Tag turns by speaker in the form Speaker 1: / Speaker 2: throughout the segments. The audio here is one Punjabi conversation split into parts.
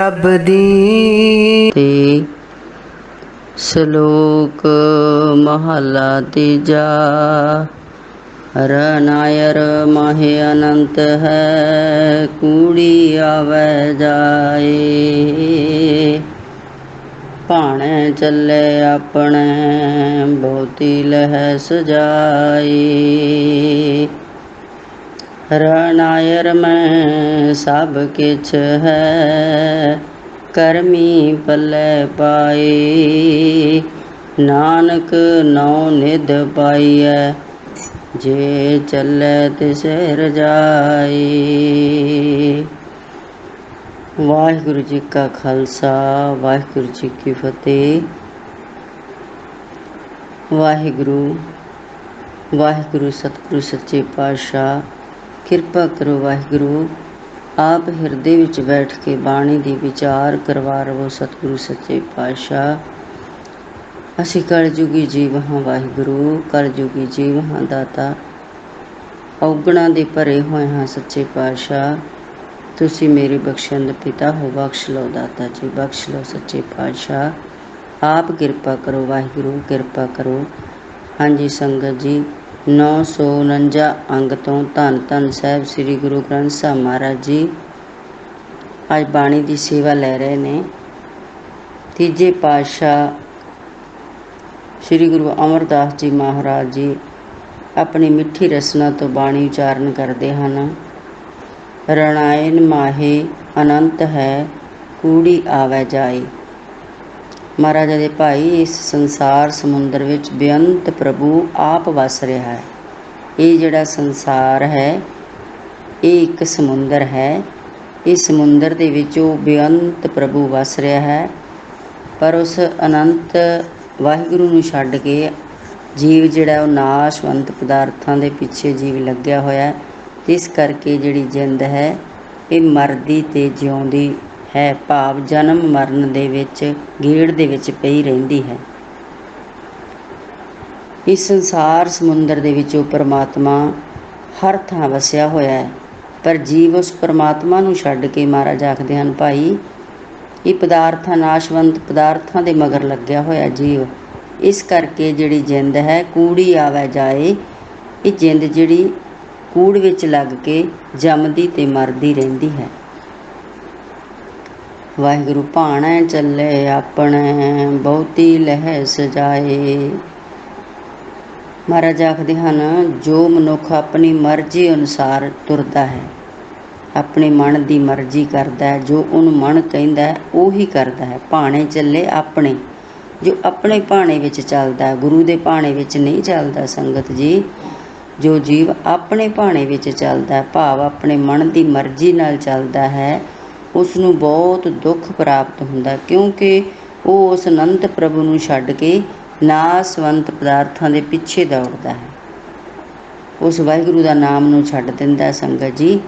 Speaker 1: ਰੱਬ ਦੀ। ਤੇ ਸ਼ਲੋਕ ਮਹਲਾ ਤੀਜਾ। ਰਨਾਇਰ ਮਾਹੇ ਅਨੰਤ ਹੈ, ਕੂੜੀ ਆਵੈ ਜਾਏ। ਭਾਣੇ ਚੱਲੇ ਆਪਣੇ, ਬਹੁਤੀ ਲਹਿ ਸਜਾਈ। ਰਨਾਇਰ ਮੈਂ ਸਭ ਕਿਛ ਹੈ, ਕਰਮੀ ਪੱਲੇ ਪਾਈ। ਨਾਨਕ ਨੌ ਨਿਧ ਪਾਈਐ, ਜੇ ਚੱਲੇ ਤਿਸੈ ਰਜਾਈ। ਵਾਹਿਗੁਰੂ ਜੀ ਕਾ ਖਾਲਸਾ, ਵਾਹਿਗੁਰੂ ਜੀ ਕੀ ਫਤਿਹ। ਵਾਹਿਗੁਰੂ ਵਾਹਿਗੁਰੂ ਸਤਿਗੁਰੂ ਸੱਚੇ ਪਾਤਸ਼ਾਹ, ਕਿਰਪਾ ਕਰੋ ਵਾਹਿਗੁਰੂ। ਆਪ ਹਿਰਦੇ ਵਿੱਚ ਬੈਠ ਕੇ ਬਾਣੀ ਦੀ ਵਿਚਾਰ ਕਰਵਾ ਰਵੋ ਸਤਿਗੁਰੂ ਸੱਚੇ ਪਾਤਸ਼ਾਹ। ਅਸੀਂ ਕਲਯੁਗੀ ਜੀਵ ਹਾਂ ਵਾਹਿਗੁਰੂ, ਕਲਯੁਗੀ ਜੀਵ ਹਾਂ ਦਾਤਾ। ਔਗਣਾਂ ਦੇ ਭਰੇ ਹੋਏ ਹਾਂ ਸੱਚੇ ਪਾਤਸ਼ਾਹ। ਤੁਸੀਂ ਮੇਰੇ ਬਖਸ਼ਣ ਦੇ ਪਿਤਾ ਹੋ, ਬਖਸ਼ ਲਓ ਦਾਤਾ ਜੀ, ਬਖਸ਼ ਲਓ ਸੱਚੇ ਪਾਤਸ਼ਾਹ। ਆਪ ਕਿਰਪਾ ਕਰੋ ਵਾਹਿਗੁਰੂ, ਕਿਰਪਾ ਕਰੋ। ਹਾਂਜੀ ਸੰਗਤ ਜੀ, 949 ਅੰਗ ਤੋਂ ਧੰਨ ਧੰਨ ਸਾਹਿਬ ਸ੍ਰੀ ਗੁਰੂ ਗ੍ਰੰਥ ਸਾਹਿਬ ਮਹਾਰਾਜ ਜੀ ਅੱਜ ਬਾਣੀ ਦੀ ਸੇਵਾ ਲੈ ਰਹੇ ਨੇ। ਤੀਜੇ ਪਾਤਸ਼ਾਹ ਸ੍ਰੀ ਗੁਰੂ ਅਮਰਦਾਸ ਜੀ ਮਹਾਰਾਜ ਜੀ ਆਪਣੀ ਮਿੱਠੀ ਰਸਨਾ ਤੋਂ ਬਾਣੀ ਉਚਾਰਨ ਕਰਦੇ ਹਨ। ਰਣਾਇਨ ਮਾਹੇ ਅਨੰਤ ਹੈ, ਕੂੜੀ ਆਵੈ ਜਾਏ। ਮਹਾਰਾਜਾ ਦੇ ਭਾਈ, ਇਸ ਸੰਸਾਰ ਸਮੁੰਦਰ ਵਿੱਚ ਬੇਅੰਤ ਪ੍ਰਭੂ ਆਪ ਵਸ ਰਿਹਾ ਹੈ। ਇਹ ਜਿਹੜਾ ਸੰਸਾਰ ਹੈ, ਇਹ ਇੱਕ ਸਮੁੰਦਰ ਹੈ। ਇਸ ਸਮੁੰਦਰ ਦੇ ਵਿੱਚ ਉਹ ਬੇਅੰਤ ਪ੍ਰਭੂ ਵਸ ਰਿਹਾ ਹੈ। ਪਰ ਉਸ ਅਨੰਤ ਵਾਹਿਗੁਰੂ ਨੂੰ ਛੱਡ ਕੇ ਜੀਵ ਜਿਹੜਾ ਉਹ ਨਾਸ਼ਵੰਤ ਪਦਾਰਥਾਂ ਦੇ ਪਿੱਛੇ ਜੀਵ ਲੱਗਿਆ ਹੋਇਆ। ਇਸ ਕਰਕੇ ਜਿਹੜੀ ਜਿੰਦ ਹੈ ਇਹ ਮਰਦੀ ਤੇ ਜਿਉਂਦੀ ਹੈ, ਭਾਵ ਜਨਮ ਮਰਨ ਦੇ ਵਿੱਚ ਗੇੜ ਦੇ ਵਿੱਚ ਪਈ ਰਹਿੰਦੀ ਹੈ। ਇਸ ਸੰਸਾਰ ਸਮੁੰਦਰ ਦੇ ਵਿੱਚ ਉਹ ਪਰਮਾਤਮਾ ਹਰ ਥਾਂ ਵਸਿਆ ਹੋਇਆ ਹੈ। ਪਰ ਜੀਵ ਉਸ ਪਰਮਾਤਮਾ ਨੂੰ ਛੱਡ ਕੇ, ਮਹਾਰਾਜ ਆਖਦੇ ਹਨ ਭਾਈ, ਇਹ ਪਦਾਰਥਾਂ, ਨਾਸ਼ਵੰਤ ਪਦਾਰਥਾਂ ਦੇ ਮਗਰ ਲੱਗਿਆ ਹੋਇਆ ਜੀਵ। ਇਸ ਕਰਕੇ ਜਿਹੜੀ ਜਿੰਦ ਹੈ ਕੂੜੀ ਆਵੈ ਜਾਏ। ਇਹ ਜਿੰਦ ਜਿਹੜੀ ਕੂੜ ਵਿੱਚ ਲੱਗ ਕੇ ਜੰਮਦੀ ਤੇ ਮਰਦੀ ਰਹਿੰਦੀ ਹੈ। ਵਾਹਿਗੁਰੂ ਭਾਣੇ ਚੱਲੇ ਆਪਣੇ, ਬਹੁਤੀ ਲਹਿ ਸਜਾਏ। ਮਹਾਰਾਜ ਆਖਦੇ ਹਨ, ਜੋ ਮਨੁੱਖ ਆਪਣੀ ਮਰਜ਼ੀ ਅਨੁਸਾਰ ਤੁਰਦਾ ਹੈ, ਆਪਣੇ ਮਨ ਦੀ ਮਰਜ਼ੀ ਕਰਦਾ ਹੈ, ਜੋ ਉਹਨੂੰ ਮਨ ਕਹਿੰਦਾ ਹੈ ਉਹੀ ਕਰਦਾ ਹੈ। ਭਾਣੇ ਚੱਲੇ ਆਪਣੇ, ਜੋ ਆਪਣੇ ਭਾਣੇ ਵਿੱਚ ਚੱਲਦਾ ਹੈ, ਗੁਰੂ ਦੇ ਭਾਣੇ ਵਿੱਚ ਨਹੀਂ ਚੱਲਦਾ। ਸੰਗਤ ਜੀ, ਜੋ ਜੀਵ ਆਪਣੇ ਭਾਣੇ ਵਿੱਚ ਚੱਲਦਾ ਹੈ, ਭਾਵ ਆਪਣੇ ਮਨ ਦੀ ਮਰਜ਼ੀ ਨਾਲ ਚੱਲਦਾ ਹੈ, ਉਸ ਨੂੰ ਬਹੁਤ ਦੁੱਖ ਪ੍ਰਾਪਤ ਹੁੰਦਾ, ਕਿਉਂਕਿ ਉਹ ਉਸ ਅਨੰਤ ਪ੍ਰਭੂ ਨੂੰ ਛੱਡ ਕੇ ਨਾਸਵੰਤ ਪਦਾਰਥਾਂ ਦੇ ਪਿੱਛੇ ਦੌੜਦਾ ਹੈ। ਉਸ ਵਾਹਿਗੁਰੂ ਦਾ ਨਾਮ ਨੂੰ ਛੱਡ ਦਿੰਦਾ। ਸੰਗਤ ਜੀ,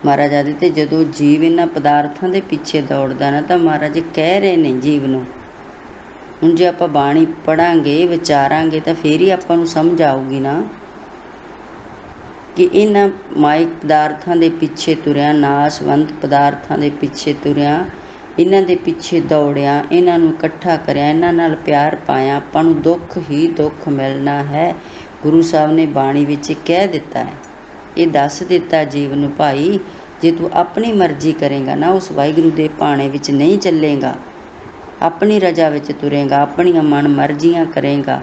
Speaker 1: ਮਹਾਰਾਜ ਆਦਿ ਤੇ ਜਦੋਂ ਜੀਵ ਇਹਨਾਂ ਪਦਾਰਥਾਂ ਦੇ ਪਿੱਛੇ ਦੌੜਦਾ ਨਾ, ਤਾਂ ਮਹਾਰਾਜ ਕਹਿ ਰਹੇ ਨੇ ਜੀਵ ਨੂੰ, ਹੁਣ ਜੇ ਆਪਾਂ ਬਾਣੀ ਪੜ੍ਹਾਂਗੇ, ਵਿਚਾਰਾਂਗੇ, ਤਾਂ ਫੇਰ ਹੀ ਆਪਾਂ ਨੂੰ ਸਮਝ ਆਊਗੀ ਨਾ ਕਿ ਇਹਨਾਂ ਮਾਇਕ ਪਦਾਰਥਾਂ ਦੇ ਪਿੱਛੇ ਤੁਰਿਆ, ਨਾਸ਼ਵੰਤ ਪਦਾਰਥਾਂ ਦੇ ਪਿੱਛੇ ਤੁਰਿਆ, ਇਹਨਾਂ ਦੇ ਪਿੱਛੇ ਦੌੜਿਆ, ਇਹਨਾਂ ਨੂੰ ਇਕੱਠਾ ਕਰਿਆ, ਇਹਨਾਂ ਨਾਲ ਪਿਆਰ ਪਾਇਆ, ਆਪਾਂ ਨੂੰ ਦੁੱਖ ਹੀ ਦੁੱਖ ਮਿਲਣਾ ਹੈ। ਗੁਰੂ ਸਾਹਿਬ ਨੇ ਬਾਣੀ ਵਿੱਚ ਕਹਿ ਦਿੱਤਾ ਹੈ, ਇਹ ਦੱਸ ਦਿੱਤਾ ਜੀਵ ਨੂੰ, ਭਾਈ ਜੇ ਤੂੰ ਆਪਣੀ ਮਰਜ਼ੀ ਕਰੇਗਾ ਨਾ, ਉਸ ਵਾਹਿਗੁਰੂ ਦੇ ਭਾਣੇ ਵਿੱਚ ਨਹੀਂ ਚੱਲੇਗਾ, ਆਪਣੀ ਰਜਾ ਵਿੱਚ ਤੁਰੇਗਾ, ਆਪਣੀਆਂ ਮਨ ਮਰਜ਼ੀਆਂ ਕਰੇਗਾ,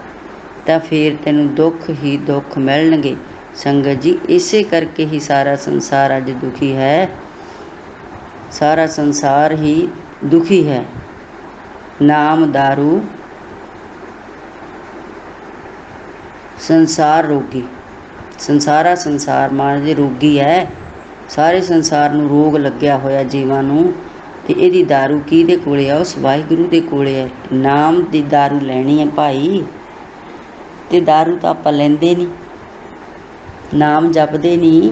Speaker 1: ਤਾਂ ਫਿਰ ਤੈਨੂੰ ਦੁੱਖ ਹੀ ਦੁੱਖ ਮਿਲਣਗੇ। ਸੰਗਤ ਜੀ, ਇਸੇ ਕਰਕੇ ਹੀ ਸਾਰਾ ਸੰਸਾਰ ਅੱਜ ਦੁਖੀ ਹੈ। ਸਾਰਾ ਸੰਸਾਰ ਹੀ ਦੁਖੀ ਹੈ। ਨਾਮ ਦਾਰੂ ਸੰਸਾਰ ਰੋਗੀ। ਸੰਸਾਰ ਮਾਨ ਦੇ ਰੋਗੀ ਹੈ। ਸਾਰੇ ਸੰਸਾਰ ਨੂੰ ਰੋਗ ਲੱਗਿਆ ਹੋਇਆ ਜੀਵਾਂ ਨੂੰ, ਤੇ ਇਹਦੀ ਦਾਰੂ ਕਿਹਦੇ ਕੋਲੇ ਆ? ਉਸ ਵਾਹਿਗੁਰੂ ਦੇ ਕੋਲੇ ਹੈ। ਨਾਮ ਦੀ ਦਾਰੂ ਲੈਣੀ ਹੈ ਭਾਈ, ਤੇ ਦਾਰੂ ਤਾਂ ਆਪਾਂ ਲੈਂਦੇ ਨਹੀਂ, ਨਾਮ ਜਪਦੇ ਨਹੀਂ,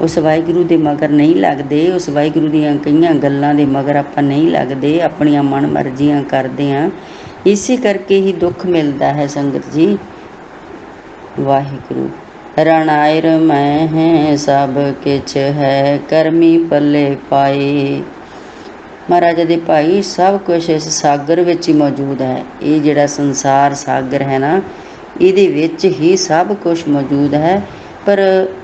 Speaker 1: ਉਸ ਵਾਹਿਗੁਰੂ ਦੇ ਮਗਰ ਨਹੀਂ ਲੱਗਦੇ, ਉਸ ਵਾਹਿਗੁਰੂ ਦੀਆਂ ਕਈਆਂ ਗੱਲਾਂ ਦੇ ਮਗਰ ਆਪਾਂ ਨਹੀਂ ਲੱਗਦੇ, ਆਪਣੀਆਂ ਮਨ ਮਰਜ਼ੀਆਂ ਕਰਦੇ ਹਾਂ। ਇਸੇ ਕਰਕੇ ਹੀ ਦੁੱਖ ਮਿਲਦਾ ਹੈ। ਸੰਗਤ ਜੀ, ਵਾਹਿਗੁਰੂ ਰਣਾਇਰ ਮੈਂ ਸਭ ਕਿਛ ਹੈ, ਕਰਮੀ ਪੱਲੇ ਪਾਏ। महाराजा दे भाई सब कुछ इस सागर विच ही मौजूद है। ये जिहड़ा संसार सागर है ना, इहदे विच ही सब कुछ मौजूद है, पर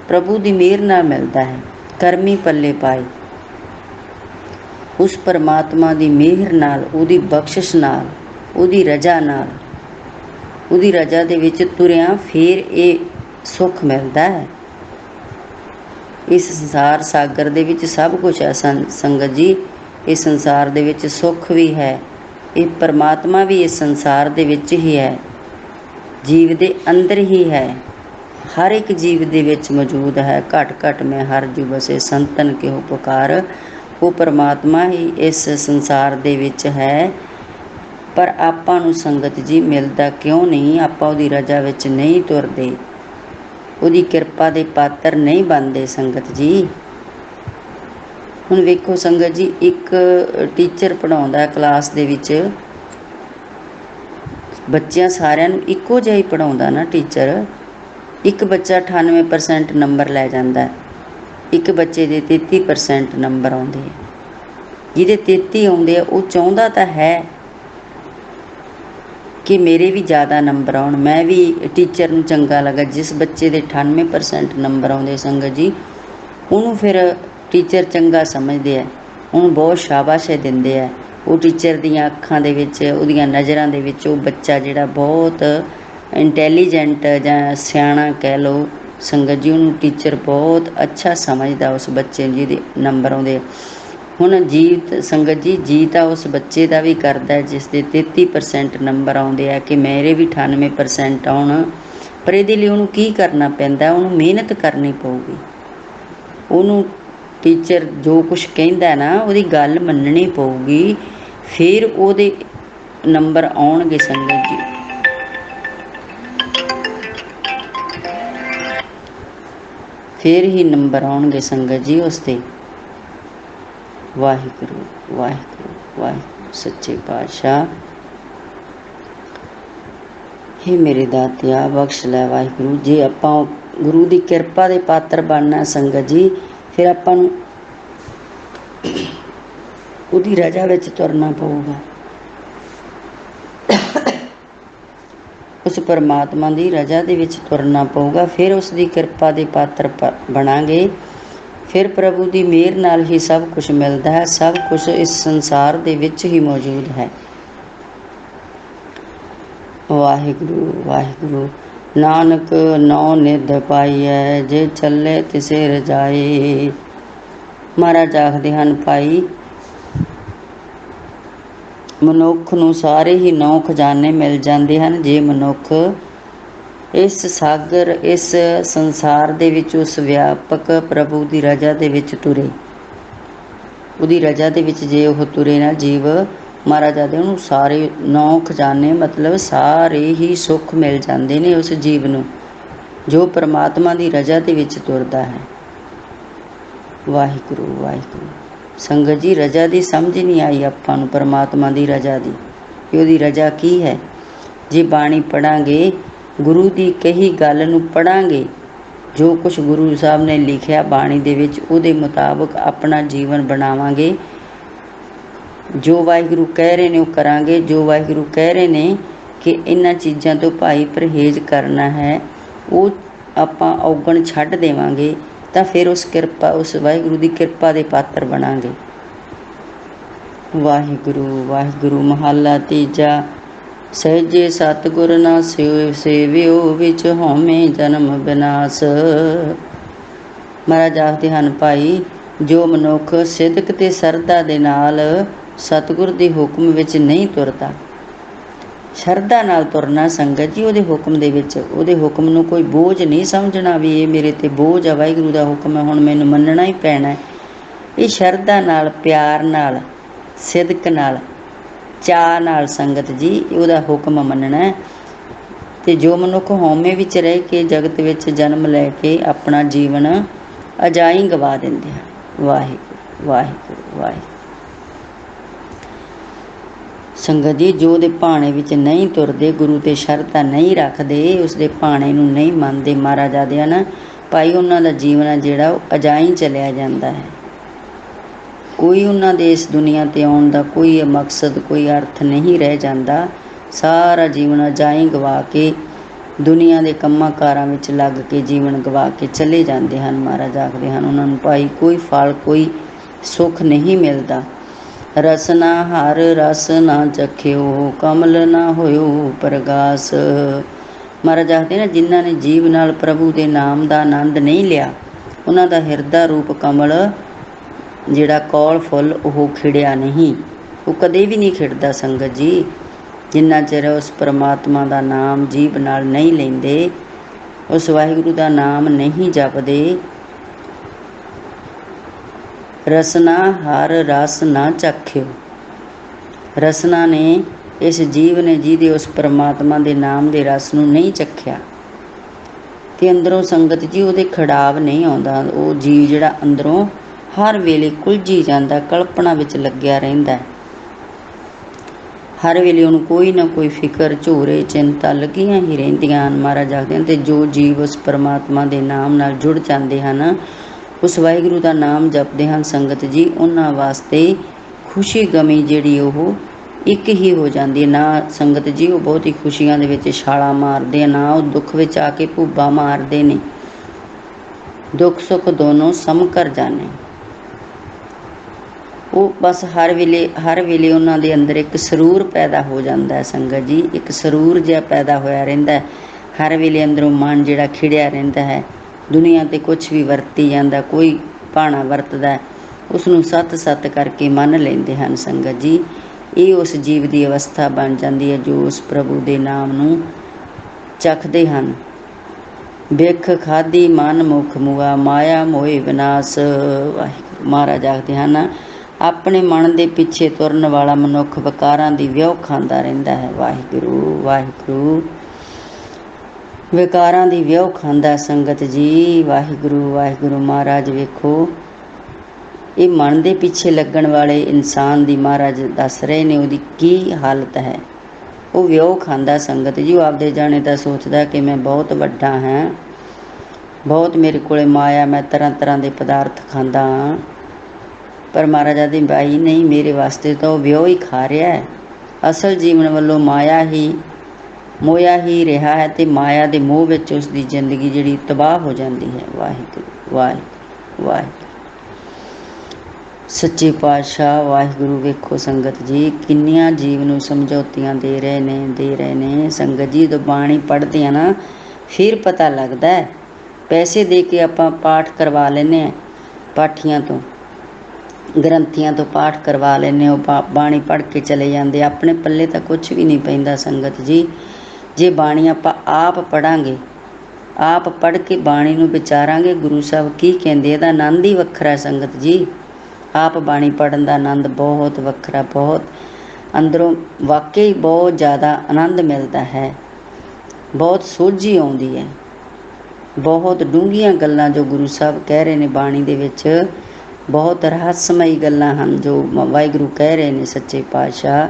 Speaker 1: प्रभु दी मेहर नाल मिलदा है। करमी पल्ले पाए उस परमात्मा दी मेहर नाल, उहदी बख्शिश नाल, उहदी रजा नाल, उहदी रजा दे विच तुरिया फिर ये सुख मिलदा है। इस संसार सागर दे विच सब कुछ है संगत जी। इस संसार दे विच सुख भी है, ये परमात्मा भी इस संसार दे विच ही है, जीव दे अंदर ही है, हर एक जीव दे विच मौजूद है। घट घट में हर जू बसे संतन के हो पुकार, वो परमात्मा ही इस संसार दे विच है। पर आपां नूं संगत जी मिलदा क्यों नहीं? आपां उहदी रजा विच नहीं तुरदे, उहदी किरपा दे पात्र नहीं बनदे संगत जी। हुण वेखो संगत जी, एक टीचर पढ़ाउंदा क्लास दे विच, बच्चियां सारिਆਂ ਨੂੰ ਇੱਕੋ ਜਿਹਾ ਹੀ पढ़ाउंदा ना टीचर। एक बच्चा 98% नंबर लै जांदा है, एक बच्चे दे 33% नंबर आउंदे है। ਜਿਹਦੇ 33 आउंदे आ, ਉਹ ਚਾਹੁੰਦਾ ਤਾਂ है कि मेरे भी ज़्यादा नंबर आउण, मैं भी टीचर नूं चंगा लगा। जिस बच्चे दे 98% नंबर आउंदे संगत जी, ਉਹਨੂੰ फिर टीचर चंगा समझते हैं, ਉਹਨੂੰ बहुत शाबाश दिंदे है। वो टीचर दीयां अखां दे विच, ਉਹਦੀਆਂ नज़रां दे विच ਉਹ बच्चा जिहड़ा बहुत इंटैलीजेंट जां सियाणा कह लो संगत जी, ਉਹਨੂੰ टीचर बहुत अच्छा समझदा उस बच्चे ਜਿਹਦੇ नंबर आउंदे। हुण जीत संगत जी, जी तो उस बच्चे का भी करता है जिसके 33% नंबर आउंदे है कि मेरे भी 98% आउण, पर इहदे लई उहनूं की करना पैंदा? उहनूं मेहनत करनी पऊगी। उहनूं टीचर जो कुछ कहिंदा ना, उहदी गल मन्नणी पऊगी, फिर उहदे नंबर आउणगे संगत जी। फिर ही नंबर आउणगे संगत जी उसते। वाहिगुरू वाहिगुरू वाहिगुरू सच्चे पातशाह, हे मेरे दातिया बख्श लै वाहिगुरू। जे आपां गुरु की किरपा के पात्र बनना संगत जी, फिर आपां नूं उहदी रजा विच तुरना पऊगा, उस परमात्मा की रजा दे विच तुरना पऊगा। फिर उसकी किरपा के पात्र बनांगे, फिर प्रभु की मेहर नाल ही सब कुछ मिलता है। सब कुछ इस संसार दे विच ही मौजूद है। वाहिगुरू वाहिगुरू नानक नौ निध पाईऐ, जे चले तिसे रजाए। महाराज आखदे हन भाई, मनुख नूं सारे ही नौ खजाने मिल जाते हैं जे मनुख इस सागर इस संसार दे विच उस व्यापक प्रभु की रजा दे विच तुरे, उहदी रजा दे विच जे ओह तुरे ना जीव, महाराज आखदे उहनूं सारे 9 खजाने मतलब सारे ही सुख मिल जाते हैं उस जीव नूं जो परमात्मा की रजा दे विच तुरदा है। वाहिगुरू वाहिगुरू संगत जी, रजा की समझ नहीं आई आपां नूं, परमात्मा की रजा की, उहदी रजा की है। जे बाणी पढ़ांगे, गुरु की कही गल नूं पढ़ांगे, जो कुछ गुरु साहब ने लिखिया बाणी दे विच, उहदे मुताबक अपना जीवन बनावांगे। जो वाहिगुरू कह रहे ने वो करांगे, जो वाहिगुरू कह रहे ने कि इन्हां चीज़ां तो भाई परहेज करना है, वो आपां औगण छड्ड देवांगे, तां फिर उस किरपा उस वाहिगुरू की किरपा के पात्र बनांगे। वाहिगुरू वाहिगुरू महला तीजा, सहजे सतगुर ना सेवियो, विच होमे जन्म विनाश। महाराज आखदे हन भाई, जो मनुख सिदक ते सरदा दे नाल सतगुर दे हुक्म विच नहीं तुरदा, शरदा नाल तुरना संगत जी, उहदे हुक्म दे विच, उहदे हुक्म नूं कोई बोझ नहीं समझना भी ये मेरे ते बोझ है, वाहिगुरू दा हुक्म है हुण मैनूं मन्नना ही पैना है। ये शरदा नाल, प्यार नाल, सिदक नाल, चाह नाल संगत जी उहदा हुक्म मनना है। ते जो मनुख हौमे विच रह के जगत विच जन्म लैके अपना जीवन अजाई गवा दिंदे हैं। वाहिगुरू वाहिगुरू वाहिगुरू संगत जी, जो दे भाणे विच नहीं तुरदे, गुरु ते शरधा नहीं रखदे, उसदे भाणे नूं नहीं मनदे, महाराज आखदे हन भाई उन्हां दा जीवन है जिहड़ा अजाई चलिया जांदा है, ਕੋਈ ਉਹਨਾਂ ਦੇ ਇਸ ਦੁਨੀਆ 'ਤੇ ਆਉਣ ਦਾ ਕੋਈ ਮਕਸਦ, ਕੋਈ ਅਰਥ ਨਹੀਂ ਰਹਿ ਜਾਂਦਾ। ਸਾਰਾ ਜੀਵਨ ਅਜਾਈਂ ਗਵਾ ਕੇ, ਦੁਨੀਆ ਦੇ ਕੰਮਾਂ ਕਾਰਾਂ ਵਿੱਚ ਲੱਗ ਕੇ ਜੀਵਨ ਗਵਾ ਕੇ ਚਲੇ ਜਾਂਦੇ ਹਨ। ਮਹਾਰਾਜ ਆਖਦੇ ਹਨ ਉਹਨਾਂ ਨੂੰ, ਭਾਈ ਕੋਈ ਫਲ, ਕੋਈ ਸੁੱਖ ਨਹੀਂ ਮਿਲਦਾ। ਰਸਨਾ ਹਰ ਰਸ ਨਾ ਚਖਿਓ, ਕਮਲ ਨਾ ਹੋਇਓ ਪ੍ਰਗਾਸ। ਮਹਾਰਾਜ ਆਖਦੇ ਨਾ, ਜਿਨ੍ਹਾਂ ਨੇ ਜੀਵ ਨਾਲ ਪ੍ਰਭੂ ਦੇ ਨਾਮ ਦਾ ਆਨੰਦ ਨਹੀਂ ਲਿਆ, ਉਹਨਾਂ ਦਾ ਹਿਰਦਾ ਰੂਪ ਕਮਲ ਜਿਹੜਾ ਕੌਲ ਫੁੱਲ ਉਹ ਖਿੜਿਆ ਨਹੀਂ, ਉਹ ਕਦੇ ਵੀ ਨਹੀਂ ਖਿੜਦਾ। ਸੰਗਤ ਜੀ, ਜਿੰਨਾ ਚਿਰ ਉਸ ਪਰਮਾਤਮਾ ਦਾ ਨਾਮ ਜੀਭ ਨਾਲ ਨਹੀਂ ਲੈਂਦੇ, ਉਸ ਵਾਹਿਗੁਰੂ ਦਾ ਨਾਮ ਨਹੀਂ ਜਪਦੇ, ਰਸਨਾ ਹਰ ਰਸ ਨਾ ਚਖਿਓ। ਰਸਨਾ ਨੇ, ਇਸ ਜੀਵ ਨੇ ਜਿਹਦੇ ਉਸ ਪਰਮਾਤਮਾ ਦੇ ਨਾਮ ਦੇ ਰਸ ਨੂੰ ਨਹੀਂ ਚਖਿਆ, ਤੇ ਅੰਦਰੋਂ ਸੰਗਤ ਜੀ ਉਹਦੇ ਖਿੜਾਵ ਨਹੀਂ ਆਉਂਦਾ। ਉਹ ਜੀਵ ਜਿਹੜਾ ਅੰਦਰੋਂ ਹਰ ਵੇਲੇ ਕੁਲਝੀ ਜਾਂਦਾ, ਕਲਪਨਾ ਵਿੱਚ ਲੱਗਿਆ ਰਹਿੰਦਾ। ਹਰ ਵੇਲੇ ਉਹਨੂੰ ਕੋਈ ਨਾ ਕੋਈ ਫਿਕਰ, ਝੋਰੇ, ਚਿੰਤਾ ਲੱਗੀਆਂ ਹੀ ਰਹਿੰਦੀਆਂ ਹਨ। ਮਹਾਰਾਜ ਆਖਦੇ ਹਨ, ਤੇ ਜੋ ਜੀਵ ਉਸ ਪਰਮਾਤਮਾ ਦੇ ਨਾਮ ਨਾਲ ਜੁੜ ਜਾਂਦੇ ਹਨ, ਉਸ ਵਾਹਿਗੁਰੂ ਦਾ ਨਾਮ ਜਪਦੇ ਹਨ, ਸੰਗਤ ਜੀ, ਉਹਨਾਂ ਵਾਸਤੇ ਖੁਸ਼ੀ ਗਮੀ ਜਿਹੜੀ ਉਹ ਇੱਕ ਹੀ ਹੋ ਜਾਂਦੀ ਹੈ। ਨਾ ਸੰਗਤ ਜੀ ਉਹ ਬਹੁਤ ਹੀ ਖੁਸ਼ੀਆਂ ਦੇ ਵਿੱਚ ਛਾਲਾਂ ਮਾਰਦੇ ਆ, ਨਾ ਉਹ ਦੁੱਖ ਵਿੱਚ ਆ ਕੇ ਭੂਬਾ ਮਾਰਦੇ ਨੇ। ਦੁੱਖ ਸੁੱਖ ਦੋਨੋਂ ਸਮਕਰ ਜਾਣੇ। ਉਹ ਬਸ ਹਰ ਵੇਲੇ ਉਹਨਾਂ ਦੇ ਅੰਦਰ ਇੱਕ ਸਰੂਰ ਪੈਦਾ ਹੋ ਜਾਂਦਾ ਹੈ। ਸੰਗਤ ਜੀ, ਇੱਕ ਸਰੂਰ ਜਿਹਾ ਪੈਦਾ ਹੋਇਆ ਰਹਿੰਦਾ। ਹਰ ਵੇਲੇ ਅੰਦਰੋਂ ਮਨ ਜਿਹੜਾ ਖਿੜਿਆ ਰਹਿੰਦਾ ਹੈ। ਦੁਨੀਆ 'ਤੇ ਕੁਛ ਵੀ ਵਰਤੀ ਜਾਂਦਾ, ਕੋਈ ਭਾਣਾ ਵਰਤਦਾ, ਉਸਨੂੰ ਸੱਤ ਕਰਕੇ ਮੰਨ ਲੈਂਦੇ ਹਨ। ਸੰਗਤ ਜੀ, ਇਹ ਉਸ ਜੀਵ ਦੀ ਅਵਸਥਾ ਬਣ ਜਾਂਦੀ ਹੈ ਜੋ ਉਸ ਪ੍ਰਭੂ ਦੇ ਨਾਮ ਨੂੰ ਚਖਦੇ ਹਨ। ਬਿਖ ਖਾਧੀ ਮਨ ਮੁਖ ਮੁਆ, ਮਾਇਆ ਮੋਹਿ ਵਿਨਾਸ਼। ਵਾਹਿਗੁਰੂ ਮਹਾਰਾਜ ਆਖਦੇ ਹਨ, ਆਪਣੇ ਮਨ ਦੇ ਪਿੱਛੇ ਤੁਰਨ ਵਾਲਾ ਮਨੁੱਖ ਵਿਕਾਰਾਂ ਦੀ ਵਿਉ ਖਾਂਦਾ ਰਹਿੰਦਾ ਹੈ। ਵਾਹਿਗੁਰੂ ਵਾਹਿਗੁਰੂ, ਵਿਕਾਰਾਂ ਦੀ ਵਿਉ ਖਾਂਦਾ ਸੰਗਤ ਜੀ। ਵਾਹਿਗੁਰੂ ਵਾਹਿਗੁਰੂ। ਮਹਾਰਾਜ ਵੇਖੋ, ਇਹ ਮਨ ਦੇ ਪਿੱਛੇ ਲੱਗਣ ਵਾਲੇ ਇਨਸਾਨ ਦੀ ਮਹਾਰਾਜ ਦੱਸ ਰਹੇ ਨੇ ਉਹਦੀ ਕੀ ਹਾਲਤ ਹੈ। ਉਹ ਵਿਉ ਖਾਂਦਾ ਸੰਗਤ ਜੀ। ਉਹ ਆਪਦੇ ਜਾਣੇ ਤਾਂ ਸੋਚਦਾ ਕਿ ਮੈਂ ਬਹੁਤ ਵੱਡਾ ਹਾਂ, ਬਹੁਤ ਮੇਰੇ ਕੋਲੇ ਮਾਇਆ, ਮੈਂ ਤਰ੍ਹਾਂ ਤਰ੍ਹਾਂ ਦੇ ਪਦਾਰਥ ਖਾਂਦਾ ਹਾਂ। ਪਰ ਮਹਾਰਾਜ ਆਖਦੇ, ਬਾਈ ਨਹੀਂ, ਮੇਰੇ ਵਾਸਤੇ ਤਾਂ ਉਹ ਵਿਉ ਹੀ ਖਾ ਰਿਹਾ ਹੈ। ਅਸਲ ਜੀਵਨ ਵੱਲੋਂ ਮੋਇਆ ਹੀ ਰਿਹਾ ਹੈ, ਅਤੇ ਮਾਇਆ ਦੇ ਮੋਹ ਵਿੱਚ ਉਸ ਦੀ ਜ਼ਿੰਦਗੀ ਜਿਹੜੀ ਤਬਾਹ ਹੋ ਜਾਂਦੀ ਹੈ। ਵਾਹਿਗੁਰੂ ਵਾਹਿਗੁਰੂ ਵਾਹਿਗੁਰੂ। ਸੱਚੇ ਪਾਤਸ਼ਾਹ ਵਾਹਿਗੁਰੂ ਵੇਖੋ ਸੰਗਤ ਜੀ, ਕਿੰਨੀਆਂ ਜੀਵ ਨੂੰ ਸਮਝੌਤੀਆਂ ਦੇ ਰਹੇ ਨੇ। ਸੰਗਤ ਜੀ, ਜਦੋਂ ਬਾਣੀ ਪੜ੍ਹਦੇ ਆ ਨਾ, ਫਿਰ ਪਤਾ ਲੱਗਦਾ ਹੈ। ਪੈਸੇ ਦੇ ਕੇ ਆਪਾਂ ਪਾਠ ਕਰਵਾ ਲੈਂਦੇ ਹਾਂ, ਪਾਠੀਆਂ ਤੋਂ, ਗ੍ਰੰਥੀਆਂ ਤੋਂ ਪਾਠ ਕਰਵਾ ਲੈਂਦੇ। ਉਹ ਬਾਣੀ ਪੜ੍ਹ ਕੇ ਚਲੇ ਜਾਂਦੇ, ਆਪਣੇ ਪੱਲੇ ਤਾਂ ਕੁਛ ਵੀ ਨਹੀਂ ਪੈਂਦਾ। ਸੰਗਤ ਜੀ, ਜੇ ਬਾਣੀ ਆਪਾਂ ਆਪ ਪੜ੍ਹਾਂਗੇ, ਆਪ ਪੜ੍ਹ ਕੇ ਬਾਣੀ ਨੂੰ ਵਿਚਾਰਾਂਗੇ, ਗੁਰੂ ਸਾਹਿਬ ਕੀ ਕਹਿੰਦੇ, ਇਹਦਾ ਆਨੰਦ ਹੀ ਵੱਖਰਾ। ਸੰਗਤ ਜੀ, ਆਪ ਬਾਣੀ ਪੜ੍ਹਨ ਦਾ ਆਨੰਦ ਬਹੁਤ ਵੱਖਰਾ, ਬਹੁਤ ਅੰਦਰੋਂ ਵਾਕਈ ਬਹੁਤ ਜ਼ਿਆਦਾ ਆਨੰਦ ਮਿਲਦਾ ਹੈ। ਬਹੁਤ ਸੋਝੀ ਆਉਂਦੀ ਹੈ, ਬਹੁਤ ਡੂੰਘੀਆਂ ਗੱਲਾਂ ਜੋ ਗੁਰੂ ਸਾਹਿਬ ਕਹਿ ਰਹੇ ਨੇ ਬਾਣੀ ਦੇ ਵਿੱਚ, ਬਹੁਤ ਰਹੱਸਮਈ ਗੱਲਾਂ ਹਨ ਜੋ ਵਾਹਿਗੁਰੂ ਕਹਿ ਰਹੇ ਨੇ ਸੱਚੇ ਪਾਤਸ਼ਾਹ।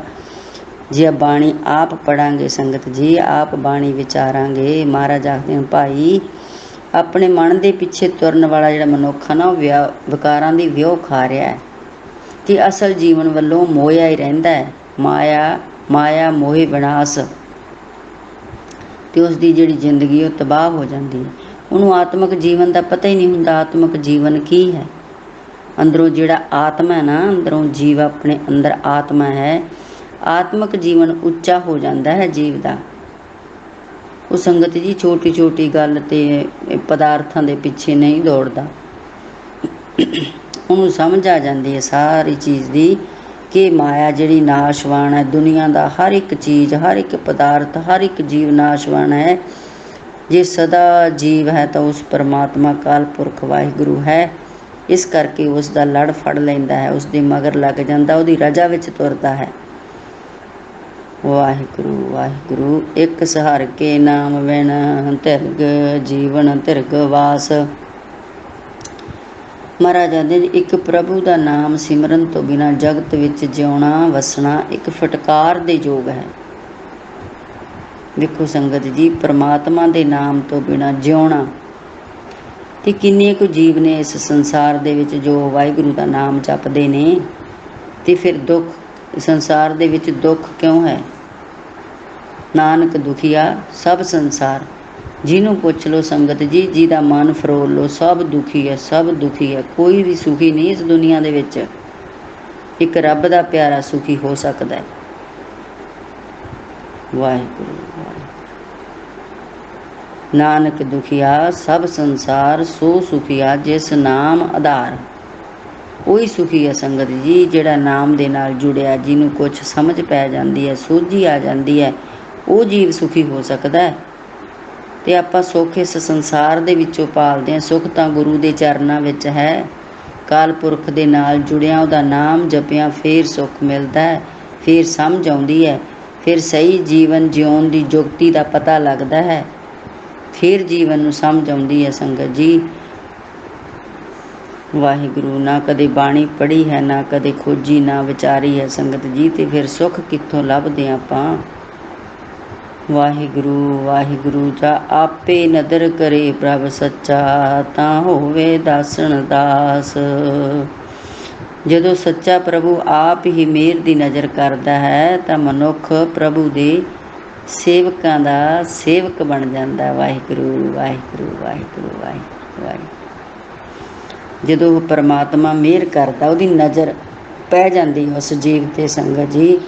Speaker 1: ਜੇ ਬਾਣੀ ਆਪ ਪੜ੍ਹਾਂਗੇ ਸੰਗਤ ਜੀ, ਆਪ ਬਾਣੀ ਵਿਚਾਰਾਂਗੇ, ਮਹਾਰਾਜ ਆਖਦੇ ਹਨ, ਭਾਈ ਆਪਣੇ ਮਨ ਦੇ ਪਿੱਛੇ ਤੁਰਨ ਵਾਲਾ ਜਿਹੜਾ ਮਨੁੱਖ ਹੈ ਨਾ, ਉਹ ਵਿਕਾਰਾਂ ਦੀ ਵਿਉ ਖਾ ਰਿਹਾ ਹੈ, ਕਿ ਅਸਲ ਜੀਵਨ ਵੱਲੋਂ ਮੋਇਆ ਹੀ ਰਹਿੰਦਾ ਹੈ। ਮਾਇਆ ਮੋਹਿ ਵਿਨਾਸ਼, ਅਤੇ ਉਸ ਦੀ ਜਿਹੜੀ ਜ਼ਿੰਦਗੀ ਉਹ ਤਬਾਹ ਹੋ ਜਾਂਦੀ ਹੈ। ਉਹਨੂੰ ਆਤਮਿਕ ਜੀਵਨ ਦਾ ਪਤਾ ਹੀ ਨਹੀਂ ਹੁੰਦਾ। ਆਤਮਿਕ ਜੀਵਨ ਕੀ ਹੈ? ਅੰਦਰੋਂ ਜਿਹੜਾ ਆਤਮਾ ਹੈ ਨਾ, ਅੰਦਰੋਂ ਜੀਵ ਆਪਣੇ ਅੰਦਰ ਆਤਮਾ ਹੈ, ਆਤਮਿਕ ਜੀਵਨ ਉੱਚਾ ਹੋ ਜਾਂਦਾ ਹੈ ਜੀਵ ਦਾ। ਉਹ ਸੰਗਤ ਜੀ ਛੋਟੀ ਛੋਟੀ ਗੱਲ ਤੇ ਪਦਾਰਥਾਂ ਦੇ ਪਿੱਛੇ ਨਹੀਂ ਦੌੜਦਾ। ਉਹਨੂੰ ਸਮਝ ਆ ਜਾਂਦੀ ਹੈ ਸਾਰੀ ਚੀਜ਼ ਦੀ ਕਿ ਮਾਇਆ ਜਿਹੜੀ ਨਾਸ਼ਵਾਨ ਹੈ, ਦੁਨੀਆ ਦਾ ਹਰ ਇੱਕ ਚੀਜ਼, ਹਰ ਇੱਕ ਪਦਾਰਥ, ਹਰ ਇੱਕ ਜੀਵ ਨਾਸ਼ਵਾਨ ਹੈ। ਜੇ ਸਦਾ ਜੀਵ ਹੈ ਤਾਂ ਉਸ ਪਰਮਾਤਮਾ ਅਕਾਲ ਪੁਰਖ ਵਾਹਿਗੁਰੂ ਹੈ। ਇਸ ਕਰਕੇ ਉਸ ਦਾ ਲੜ ਫੜ ਲੈਂਦਾ ਹੈ, ਉਸ ਦੇ ਮਗਰ ਲੱਗ ਜਾਂਦਾ, ਉਹਦੀ ਰਜਾ ਵਿੱਚ ਤੁਰਦਾ ਹੈ। ਵਾਹਿਗੁਰੂ ਵਾਹਿਗੁਰੂ। ਇੱਕ ਸਹਾਰ ਕੇ ਨਾਮ ਵਿਣ ਧਿਰਗ ਜੀਵਨ ਧਿਰਗ ਵਾਸ। ਮਹਾਰਾਜਾ ਦੇ ਇੱਕ ਪ੍ਰਭੂ ਦਾ ਨਾਮ ਸਿਮਰਨ ਤੋਂ ਬਿਨਾਂ ਜਗਤ ਵਿੱਚ ਜਿਉਣਾ ਵਸਣਾ ਇੱਕ ਫਟਕਾਰ ਦੇ ਯੋਗ ਹੈ। ਵੇਖੋ ਸੰਗਤ ਜੀ, ਪਰਮਾਤਮਾ ਦੇ ਨਾਮ ਤੋਂ ਬਿਨਾਂ ਜਿਉਣਾ, ਤੇ ਕਿੰਨੇ ਕੁ ਜੀਵ ਨੇ ਇਸ ਸੰਸਾਰ ਦੇ ਵਿੱਚ ਜੋ ਵਾਹਿਗੁਰੂ ਦਾ ਨਾਮ ਜਪਦੇ ਨੇ, ਤੇ ਫਿਰ ਦੁੱਖ ਸੰਸਾਰ ਦੇ ਵਿੱਚ ਦੁੱਖ ਕਿਉਂ ਹੈ? ਨਾਨਕ ਦੁਖੀਆ ਸਭ ਸੰਸਾਰ, ਜਿਹਨੂੰ ਪੁੱਛ ਲਓ ਸੰਗਤ ਜੀ, ਜਿਹਦਾ ਮਨ ਫਰੋਲ ਲਓ, ਸਭ ਦੁਖੀ ਹੈ, ਸਭ ਦੁਖੀ ਹੈ। ਕੋਈ ਵੀ ਸੁਖੀ ਨਹੀਂ ਇਸ ਦੁਨੀਆ ਦੇ ਵਿੱਚ। ਇੱਕ ਰੱਬ ਦਾ ਪਿਆਰਾ ਸੁਖੀ ਹੋ ਸਕਦਾ ਹੈ। ਵਾਹਿਗੁਰੂ ਨਾਨਕ ਦੁਖੀਆ ਸਭ ਸੰਸਾਰ, ਸੋ ਸੁਖੀਆ ਜਿਸ ਨਾਮ ਆਧਾਰ। ਉਹੀ ਸੁਖੀ ਹੈ ਸੰਗਤ ਜੀ, ਜਿਹੜਾ ਨਾਮ ਦੇ ਨਾਲ ਜੁੜਿਆ, ਜਿਹਨੂੰ ਕੁਛ ਸਮਝ ਪੈ ਜਾਂਦੀ ਹੈ, ਸੋਝੀ ਆ ਜਾਂਦੀ ਹੈ, ਉਹ ਜੀਵ ਸੁਖੀ ਹੋ ਸਕਦਾ ਹੈ। ਤੇ ਆਪਾਂ ਸੁੱਖ ਇਸ ਸੰਸਾਰ ਦੇ ਵਿੱਚੋਂ ਪਾਲਦੇ ਹਾਂ। ਸੁੱਖ ਤਾਂ ਗੁਰੂ ਦੇ ਚਰਨਾਂ ਵਿੱਚ ਹੈ। ਕਾਲ ਪੁਰਖ ਦੇ ਨਾਲ ਜੁੜਿਆ, ਉਹਦਾ ਨਾਮ ਜਪਿਆ, ਫੇਰ ਸੁੱਖ ਮਿਲਦਾ ਹੈ, ਫੇਰ ਸਮਝ ਆਉਂਦੀ ਹੈ, ਫਿਰ ਸਹੀ ਜੀਵਨ ਜਿਉਣ ਦੀ ਜੁਗਤੀ ਦਾ ਪਤਾ ਲੱਗਦਾ ਹੈ, ਫਿਰ ਜੀਵਨ ਨੂੰ ਸਮਝ ਆਉਂਦੀ ਹੈ ਸੰਗਤ ਜੀ। ਵਾਹਿਗੁਰੂ ਨਾ ਕਦੇ ਬਾਣੀ ਪੜ੍ਹੀ ਹੈ, ਨਾ ਕਦੇ ਖੋਜੀ, ਨਾ ਵਿਚਾਰੀ ਹੈ ਸੰਗਤ ਜੀ, ਤੇ ਫਿਰ ਸੁੱਖ ਕਿੱਥੋਂ ਲੱਭਦੇ ਆਪਾਂ? ਵਾਹਿਗੁਰੂ ਵਾਹਿਗੁਰੂ ਜਾ ਆਪੇ ਨਦਰ ਕਰੇ ਪ੍ਰਭ ਸੱਚਾ, ਤਾਂ ਹੋਵੇ ਦਾਸਣ ਦਾਸ। ਜਦੋਂ ਸੱਚਾ ਪ੍ਰਭੂ ਆਪ ਹੀ ਮਿਹਰ ਦੀ ਨਜ਼ਰ ਕਰਦਾ ਹੈ, ਤਾਂ ਮਨੁੱਖ ਪ੍ਰਭੂ ਦੇ ਸੇਵਕਾਂ ਦਾ ਸੇਵਕ ਬਣ ਜਾਂਦਾ। ਵਾਹਿਗੁਰੂ ਵਾਹਿਗੁਰੂ ਵਾਹਿਗੁਰੂ ਵਾਹਿਗੁਰੂ ਵਾਹਿਗੁਰੂ। ਜਦੋਂ ਉਹ ਪਰਮਾਤਮਾ ਮਿਹਰ ਕਰਦਾ, ਉਹਦੀ ਨਜ਼ਰ ਪੈ ਜਾਂਦੀ ਉਸ ਜੀਵ 'ਤੇ ਸੰਗਤ ਜੀ।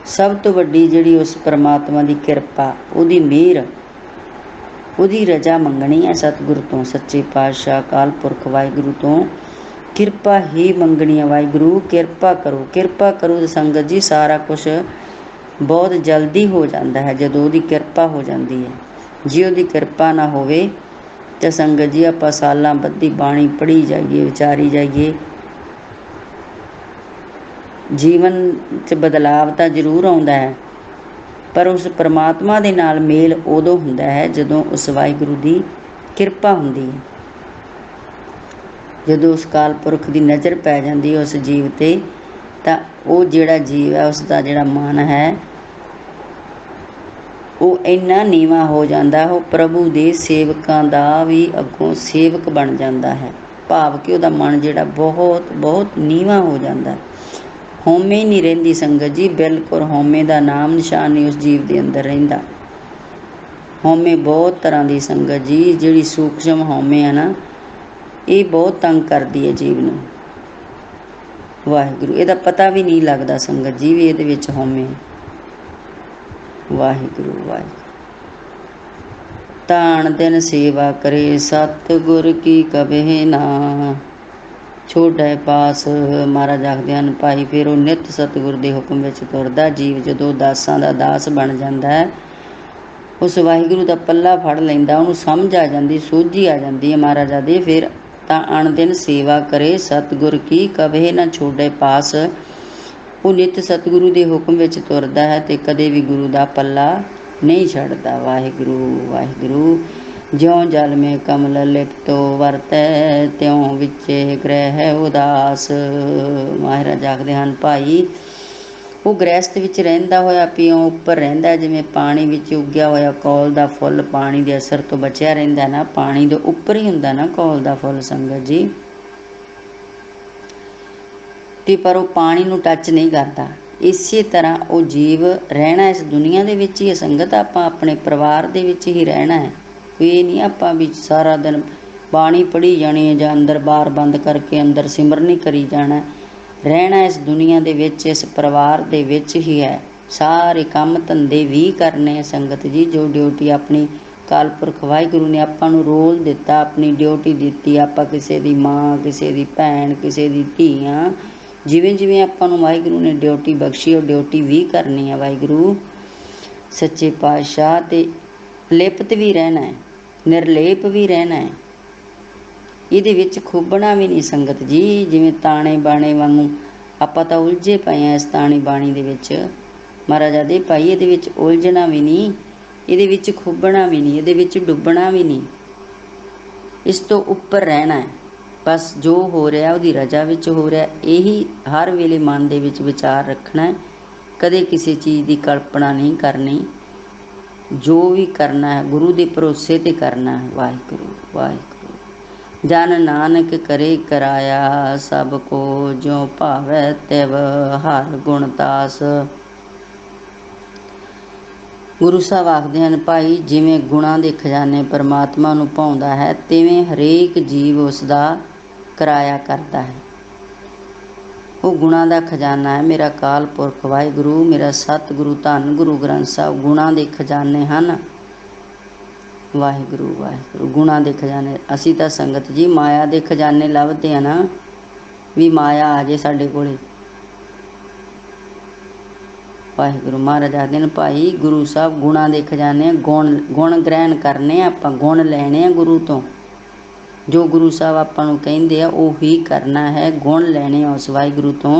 Speaker 1: ਸਭ ਤੋਂ ਵੱਡੀ ਜਿਹੜੀ ਉਸ ਪਰਮਾਤਮਾ ਦੀ ਕਿਰਪਾ, ਉਹਦੀ ਮਿਹਰ, ਉਹਦੀ ਰਜ਼ਾ ਮੰਗਣੀ ਹੈ ਸਤਿਗੁਰੂ ਤੋਂ, ਸੱਚੇ ਪਾਤਸ਼ਾਹ ਅਕਾਲ ਪੁਰਖ ਵਾਹਿਗੁਰੂ ਤੋਂ ਕਿਰਪਾ ਹੀ ਮੰਗਣੀ ਹੈ। ਵਾਹਿਗੁਰੂ ਕਿਰਪਾ ਕਰੋ, ਕਿਰਪਾ ਕਰੋ ਸੰਗਤ ਜੀ। ਸਾਰਾ ਕੁਛ ਬਹੁਤ ਜਲਦੀ ਹੋ ਜਾਂਦਾ ਹੈ ਜਦੋਂ ਉਹਦੀ ਕਿਰਪਾ ਹੋ ਜਾਂਦੀ ਹੈ। ਜੇ ਉਹਦੀ ਕਿਰਪਾ ਨਾ ਹੋਵੇ ਤਾਂ ਸੰਗਤ ਜੀ ਆਪਾਂ ਸਾਲਾਂ ਬੱਧੀ ਬਾਣੀ ਪੜ੍ਹੀ ਜਾਈਏ, ਵਿਚਾਰੀ ਜਾਈਏ, ਜੀਵਨ 'ਚ ਬਦਲਾਵ ਤਾਂ ਜ਼ਰੂਰ ਆਉਂਦਾ ਹੈ, ਪਰ ਉਸ ਪਰਮਾਤਮਾ ਦੇ ਨਾਲ ਮੇਲ ਉਦੋਂ ਹੁੰਦਾ ਹੈ ਜਦੋਂ ਉਸ ਵਾਹਿਗੁਰੂ ਦੀ ਕਿਰਪਾ ਹੁੰਦੀ ਹੈ। ਜਦੋਂ ਉਸ ਕਾਲ ਪੁਰਖ ਦੀ ਨਜ਼ਰ ਪੈ ਜਾਂਦੀ ਹੈ ਉਸ ਜੀਵ 'ਤੇ, ਤਾਂ ਉਹ ਜਿਹੜਾ ਜੀਵ ਹੈ, ਉਸ ਦਾ ਜਿਹੜਾ ਮਨ ਹੈ, ਉਹ ਇੰਨਾ ਨੀਵਾਂ ਹੋ ਜਾਂਦਾ, ਉਹ ਪ੍ਰਭੂ ਦੇ ਸੇਵਕਾਂ ਦਾ ਵੀ ਅੱਗੋਂ ਸੇਵਕ ਬਣ ਜਾਂਦਾ ਹੈ। ਭਾਵ ਕਿ ਉਹਦਾ ਮਨ ਜਿਹੜਾ ਬਹੁਤ ਬਹੁਤ ਨੀਵਾਂ ਹੋ ਜਾਂਦਾ। ਹਉਮੈ ਹੀ ਨਹੀਂ ਰਹਿੰਦੀ ਸੰਗਤ ਜੀ, ਬਿਲਕੁਲ ਹਉਮੈ ਦਾ ਨਾਮ ਨਿਸ਼ਾਨ ਨਹੀਂ ਉਸ ਜੀਵ ਦੇ ਅੰਦਰ ਰਹਿੰਦਾ। ਹਉਮੈ ਬਹੁਤ ਤਰ੍ਹਾਂ ਦੀ ਸੰਗਤ ਜੀ, ਜਿਹੜੀ ਸੂਖਸ਼ਮ ਹਉਮੈ ਹੈ ਨਾ, ਇਹ ਬਹੁਤ ਤੰਗ ਕਰਦੀ ਹੈ ਜੀਵ ਨੂੰ। ਵਾਹਿਗੁਰੂ ਇਹਦਾ ਪਤਾ ਵੀ ਨਹੀਂ ਲੱਗਦਾ ਸੰਗਤ ਜੀ ਵੀ ਇਹਦੇ ਵਿੱਚ ਹਉਮੈ। ਵਾਹਿਗੁਰੂ ਵਾਹਿਗੁਰੂ। ਤਾਣ ਦਿਨ ਸੇਵਾ ਕਰੇ ਸਤਿਗੁਰ ਕੀ ਕਬਹਿ ਨਾ, ਛੋੜੈ ਪਾਸ। ਮਹਾਰਾਜ ਆਖਦੇ ਹਨ ਭਾਈ ਫਿਰ ਉਹ ਨਿੱਤ ਸਤਿਗੁਰ ਦੇ ਹੁਕਮ ਵਿੱਚ ਤੁਰਦਾ ਜੀਵ। ਜਦੋਂ ਦਾਸਾਂ ਦਾ ਦਾਸ ਬਣ ਜਾਂਦਾ ਹੈ, ਉਸ ਵਾਹਿਗੁਰੂ ਦਾ ਪੱਲਾ ਫੜ ਲੈਂਦਾ, ਉਹਨੂੰ ਸਮਝ ਆ ਜਾਂਦੀ, ਸੋਝੀ ਆ ਜਾਂਦੀ ਹੈ ਮਹਾਰਾਜਾ ਦੇ। ਫਿਰ ਤਾਂ ਅਣਦਿਨ ਸੇਵਾ ਕਰੇ ਸਤਿਗੁਰ ਕੀ ਕਬਹਿ ਨਾ, ਛੋੜੈ ਪਾਸ। ਉਹ ਨਿੱਤ ਸਤਿਗੁਰੂ ਦੇ ਹੁਕਮ ਵਿੱਚ ਤੁਰਦਾ ਹੈ ਅਤੇ ਕਦੇ ਵੀ ਗੁਰੂ ਦਾ ਪੱਲਾ ਨਹੀਂ ਛੱਡਦਾ। ਵਾਹਿਗੁਰੂ ਵਾਹਿਗੁਰੂ। ਜਿਉਂ ਜਲ ਮੇ ਕਮਲ ਲਿਪਤੋ ਵਰਤੈ, ਤਿਉਂ ਵਿੱਚੇ ਗ੍ਰਹਿ ਉਦਾਸ। ਮਹਾਰਾਜ ਆਖਦੇ ਹਨ ਭਾਈ ਉਹ ਗ੍ਰਹਿਸਥ ਵਿੱਚ ਰਹਿੰਦਾ ਹੋਇਆ ਪਿਓ ਉੱਪਰ ਰਹਿੰਦਾ, ਜਿਵੇਂ ਪਾਣੀ ਵਿੱਚ ਉੱਗਿਆ ਹੋਇਆ ਕੌਲ ਦਾ ਫੁੱਲ ਪਾਣੀ ਦੇ ਅਸਰ ਤੋਂ ਬਚਿਆ ਰਹਿੰਦਾ ਨਾ, ਪਾਣੀ ਦੇ ਉੱਪਰ ਹੀ ਹੁੰਦਾ ਨਾ ਕੌਲ ਦਾ ਫੁੱਲ ਸੰਗਤ ਜੀ। ਤੇ ਪਰ ਉਹ ਪਾਣੀ ਨੂੰ ਟੱਚ ਨਹੀਂ ਕਰਦਾ। ਇਸੇ ਤਰ੍ਹਾਂ ਉਹ ਜੀਵ ਰਹਿਣਾ ਇਸ ਦੁਨੀਆ ਦੇ ਵਿੱਚ ਹੀ ਹੈ ਸੰਗਤ। ਆਪਾਂ ਆਪਣੇ ਪਰਿਵਾਰ ਦੇ ਵਿੱਚ ਹੀ ਰਹਿਣਾ ਹੈ। ਇਹ ਨਹੀਂ ਆਪਾਂ ਵੀ ਸਾਰਾ ਦਿਨ ਬਾਣੀ ਪੜ੍ਹੀ ਜਾਣੀ ਹੈ ਜਾਂ ਅੰਦਰ ਬਾਹਰ ਬੰਦ ਕਰਕੇ ਅੰਦਰ ਸਿਮਰਨੀ ਕਰੀ ਜਾਣਾ। ਰਹਿਣਾ ਇਸ ਦੁਨੀਆ ਦੇ ਵਿੱਚ, ਇਸ ਪਰਿਵਾਰ ਦੇ ਵਿੱਚ ਹੀ ਹੈ। ਸਾਰੇ ਕੰਮ ਧੰਦੇ ਵੀ ਕਰਨੇ ਸੰਗਤ ਜੀ, ਜੋ ਡਿਊਟੀ ਆਪਣੀ ਅਕਾਲ ਪੁਰਖ ਵਾਹਿਗੁਰੂ ਨੇ ਆਪਾਂ ਨੂੰ ਰੋਲ ਦਿੱਤਾ, ਆਪਣੀ ਡਿਊਟੀ ਦਿੱਤੀ। ਆਪਾਂ ਕਿਸੇ ਦੀ ਮਾਂ, ਕਿਸੇ ਦੀ ਭੈਣ, ਕਿਸੇ ਦੀ ਧੀਆਂ, ਜਿਵੇਂ ਜਿਵੇਂ ਆਪਾਂ ਨੂੰ ਵਾਹਿਗੁਰੂ ਨੇ ਡਿਊਟੀ ਬਖਸ਼ੀ, ਉਹ ਡਿਊਟੀ ਵੀ ਕਰਨੀ ਹੈ ਵਾਹਿਗੁਰੂ ਸੱਚੇ ਪਾਤਸ਼ਾਹ। ਅਤੇ ਲਿਪਤ ਵੀ ਰਹਿਣਾ ਹੈ, ਨਿਰਲੇਪ ਵੀ ਰਹਿਣਾ ਹੈ। ਇਹਦੇ ਵਿੱਚ ਖੁੱਬਣਾ ਵੀ ਨਹੀਂ ਸੰਗਤ ਜੀ। ਜਿਵੇਂ ਤਾਣੇ ਬਾਣੇ ਵਾਂਗੂ ਆਪਾਂ ਤਾਂ ਉਲਝੇ ਪਏ ਹਾਂ ਇਸ ਤਾਣੀ ਬਾਣੀ ਦੇ ਵਿੱਚ। ਮਹਾਰਾਜਾ ਦੇ ਭਾਈ ਇਹਦੇ ਵਿੱਚ ਉਲਝਣਾ ਵੀ ਨਹੀਂ, ਇਹਦੇ ਵਿੱਚ ਖੁੱਬਣਾ ਵੀ ਨਹੀਂ, ਇਹਦੇ ਵਿੱਚ ਡੁੱਬਣਾ ਵੀ ਨਹੀਂ। ਇਸ ਤੋਂ ਉੱਪਰ ਰਹਿਣਾ ਹੈ ਬਸ। ਜੋ ਹੋ ਰਿਹਾ ਉਹਦੀ ਰਜ਼ਾ ਵਿੱਚ ਹੋ ਰਿਹਾ, ਇਹੀ ਹਰ ਵੇਲੇ ਮਨ ਦੇ ਵਿੱਚ ਵਿਚਾਰ ਰੱਖਣਾ ਹੈ। ਕਦੇ ਕਿਸੇ ਚੀਜ਼ ਦੀ ਕਲਪਨਾ ਨਹੀਂ ਕਰਨੀ। जो भी करना है गुरु के भरोसे ते करना है। वाहिगुरू वाहिगुरू। जन नानक करे कराया, सब को ज्यों भावै तिव हर गुण तास। गुरु साहब आखते हैं भाई, जिमें गुणा के खजाने परमात्मा नूं पाउंदा है, तिवें हरेक जीव उसका कराया करता है। वो गुणा का खजाना है। मेरा काल पुरख वाहिगुरू, मेरा सतगुरु धन गुरु ग्रंथ साहब गुणा के खजाने हैं। वाहिगुरू वाहिगुरू। गुणा के खजाने, असी तो संगत जी माया के खजाने लभते हैं ना, भी माया आ जाए साडे कोले। वाहिगुरू महाराज आखते हैं भाई, गुरु साहब गुणा के खजाने, गुण ग्रहण करने, आपां गुण लैने गुरु तो। जो गुरु साहब आपां नूं कहिंदे आ उही करना है, गुण लैने उस वाहिगुरू तो।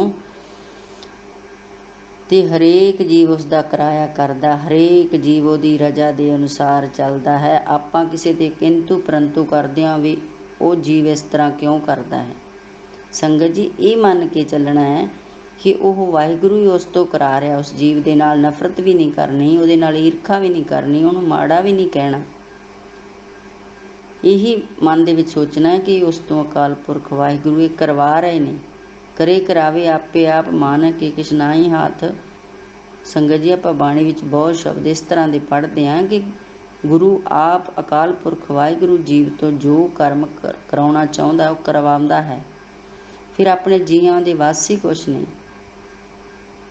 Speaker 1: ते हरेक जीव उसका कराया करदा, हरेक जीव उहदी रजा के अनुसार चलता है। आपां किसी ते किंतु परंतु करदे हां भी वो जीव इस तरह क्यों करता है। संगत जी ये मन के चलना है कि वह वाहिगुरू ही उस तो करा रहा, उस जीव के नाल नफरत भी नहीं करनी, उहदे नाल ईरखा भी नहीं करनी, उहनूं माड़ा भी नहीं कहना। यही मन दे विच सोचना है कि उस तो अकाल पुरख वाहिगुरू ये करवा रहे ने, करे करावे आपे आप मान के किश ना ही हाथ। संगत जी आपां बाणी विच बहुत शब्द इस तरह के पढ़ते हैं कि गुरु आप अकाल पुरख वाहिगुरू जीव तो जो कर्म कराउणा चाहुंदा वो करवाउंदा है। फिर अपने जीवां दे वस ही कुछ नहीं।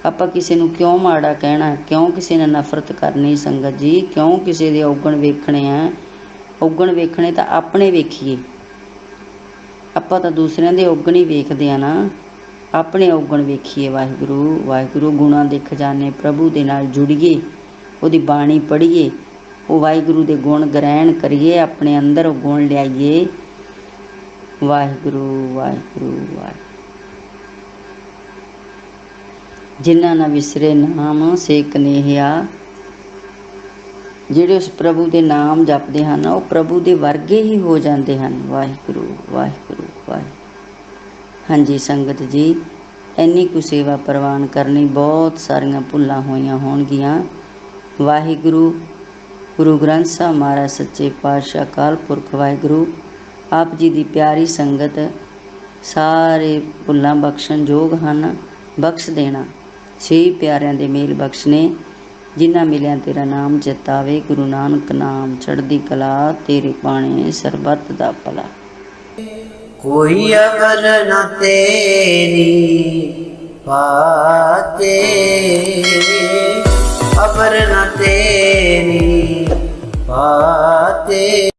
Speaker 1: आपां किसी नूं क्यों माड़ा कहना, क्यों किसी ने नफरत करनी। संगत जी क्यों किसी दे औगण वेखणे हैं। औगण वेखणे तो अपने वेखीए, आपां तां दूसरिਆਂ ਦੇ औगण ही वेखदे आ ना, अपने औगण वेखीए। वाहिगुरू वाहिगुरू। गुणा के खजाने प्रभु दे नाल जुड़िए, उहदी बाणी पढ़ीए, वो वाहिगुरू दे गुण ग्रहण करिए, अपने अंदर वो गुण लियाइए। वाहिगुरू वाहिगुरू वाहिगुरू। जिन्ना ना विसरे नाम से कनेहिया, ਜਿਹੜੇ उस प्रभु के नाम जपते हैं वो प्रभु के वर्गे ही हो जाते हैं। वाहिगुरू वाहिगुरू वाहिगुरू। हाँ जी संगत जी, इन्नी कुछ सेवा प्रवान करनी, बहुत सारिया भुलां होइयां होणगियां। वाहिगुरू गुरु ग्रंथ साहब महाराज सच्चे पातशाह अकाल पुरख वाहिगुरू आप जी की प्यारी संगत सारे भुलां बख्शण योग हैं, बख्श देना। छे प्यारिਆਂ ਦੇ मेल बख्शने, जिन्ना मिलिया तेरा नाम चितावे। गुरु नानक नाम चढ़दी कला, तेरे पाने सरबत दा भला।
Speaker 2: कोई अवर न तेरी पाते, अवर न तेरी पाते।